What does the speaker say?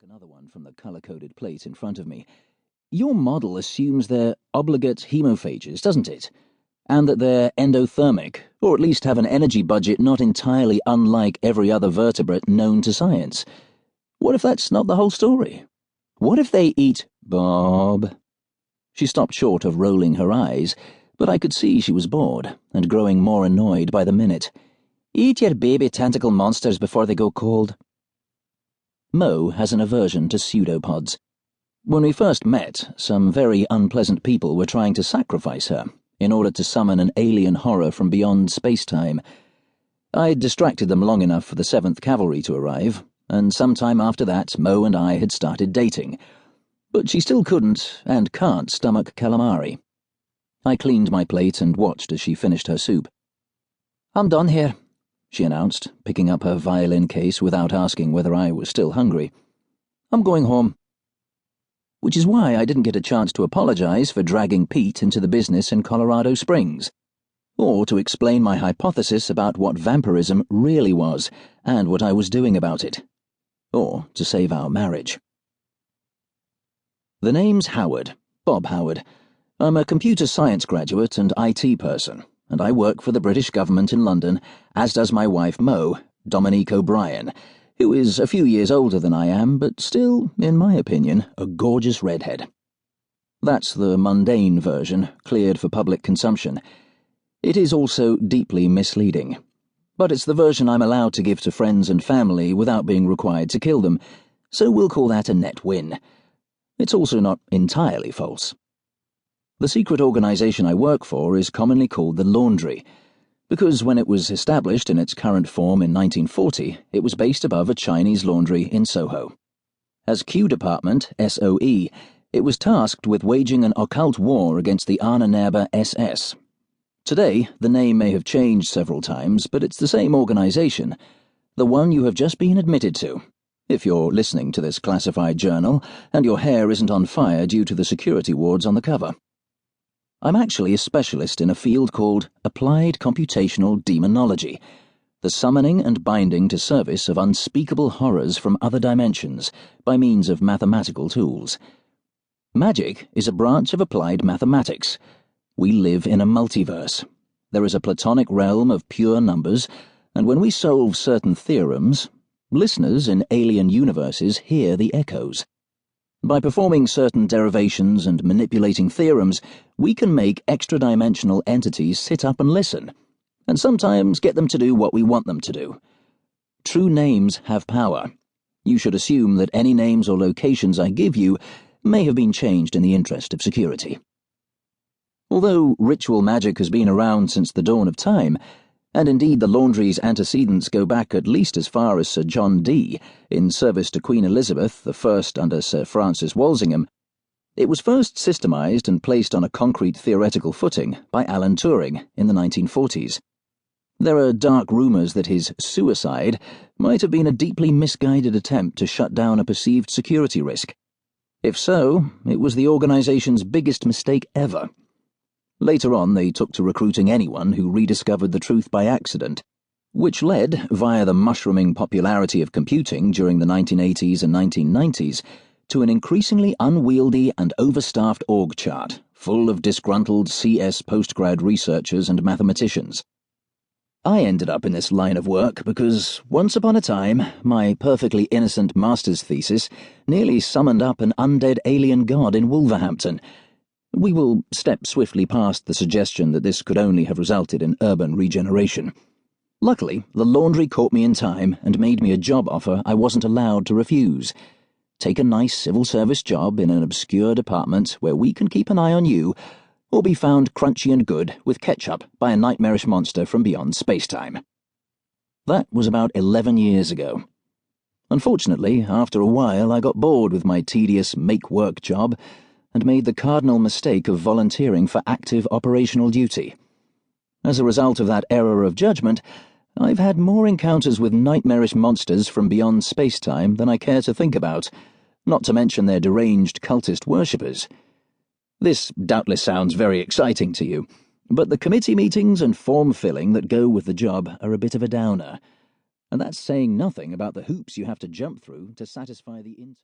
another one from the colour-coded plate in front of me. Your model assumes they're obligate hemophages, doesn't it? And that they're endothermic, or at least have an energy budget not entirely unlike every other vertebrate known to science. What if that's not the whole story? What if they eat Bob? She stopped short of rolling her eyes, but I could see she was bored, and growing more annoyed by the minute. Eat your baby tentacle monsters before they go cold. Mo has an aversion to pseudopods. When we first met, some very unpleasant people were trying to sacrifice her in order to summon an alien horror from beyond space-time. I'd distracted them long enough for the 7th Cavalry to arrive, and sometime after that Mo and I had started dating. But she still couldn't and can't stomach calamari. I cleaned my plate and watched as she finished her soup. "I'm done here," she announced, picking up her violin case without asking whether I was still hungry. "I'm going home." Which is why I didn't get a chance to apologize for dragging Pete into the business in Colorado Springs, or to explain my hypothesis about what vampirism really was and what I was doing about it, or to save our marriage. The name's Howard, Bob Howard. I'm a computer science graduate and IT person, and I work for the British government in London, as does my wife Mo, Dominique O'Brien, who is a few years older than I am, but still, in my opinion, a gorgeous redhead. That's the mundane version, cleared for public consumption. It is also deeply misleading, but it's the version I'm allowed to give to friends and family without being required to kill them, so we'll call that a net win. It's also not entirely false. The secret organisation I work for is commonly called the Laundry, because when it was established in its current form in 1940, it was based above a Chinese laundry in Soho. As Q Department, SOE, it was tasked with waging an occult war against the Ahnenerbe SS. Today, the name may have changed several times, but it's the same organisation, the one you have just been admitted to, if you're listening to this classified journal and your hair isn't on fire due to the security wards on the cover. I'm actually a specialist in a field called Applied Computational Demonology, the summoning and binding to service of unspeakable horrors from other dimensions by means of mathematical tools. Magic is a branch of applied mathematics. We live in a multiverse. There is a platonic realm of pure numbers, and when we solve certain theorems, listeners in alien universes hear the echoes. By performing certain derivations and manipulating theorems, we can make extra-dimensional entities sit up and listen, and sometimes get them to do what we want them to do. True names have power. You should assume that any names or locations I give you may have been changed in the interest of security. Although ritual magic has been around since the dawn of time, and indeed the Laundry's antecedents go back at least as far as Sir John Dee, in service to Queen Elizabeth, the first under Sir Francis Walsingham, it was first systemised and placed on a concrete theoretical footing by Alan Turing in the 1940s. There are dark rumours that his suicide might have been a deeply misguided attempt to shut down a perceived security risk. If so, it was the organisation's biggest mistake ever. Later on, they took to recruiting anyone who rediscovered the truth by accident, which led, via the mushrooming popularity of computing during the 1980s and 1990s, to an increasingly unwieldy and overstaffed org chart, full of disgruntled CS postgrad researchers and mathematicians. I ended up in this line of work because, once upon a time, my perfectly innocent master's thesis nearly summoned up an undead alien god in Wolverhampton. We will step swiftly past the suggestion that this could only have resulted in urban regeneration. Luckily, the Laundry caught me in time and made me a job offer I wasn't allowed to refuse. Take a nice civil service job in an obscure department where we can keep an eye on you, or be found crunchy and good with ketchup by a nightmarish monster from beyond space-time. That was about 11 years ago. Unfortunately, after a while I got bored with my tedious make-work job and made the cardinal mistake of volunteering for active operational duty. As a result of that error of judgment, I've had more encounters with nightmarish monsters from beyond space-time than I care to think about, not to mention their deranged cultist worshippers. This doubtless sounds very exciting to you, but the committee meetings and form-filling that go with the job are a bit of a downer, and that's saying nothing about the hoops you have to jump through to satisfy the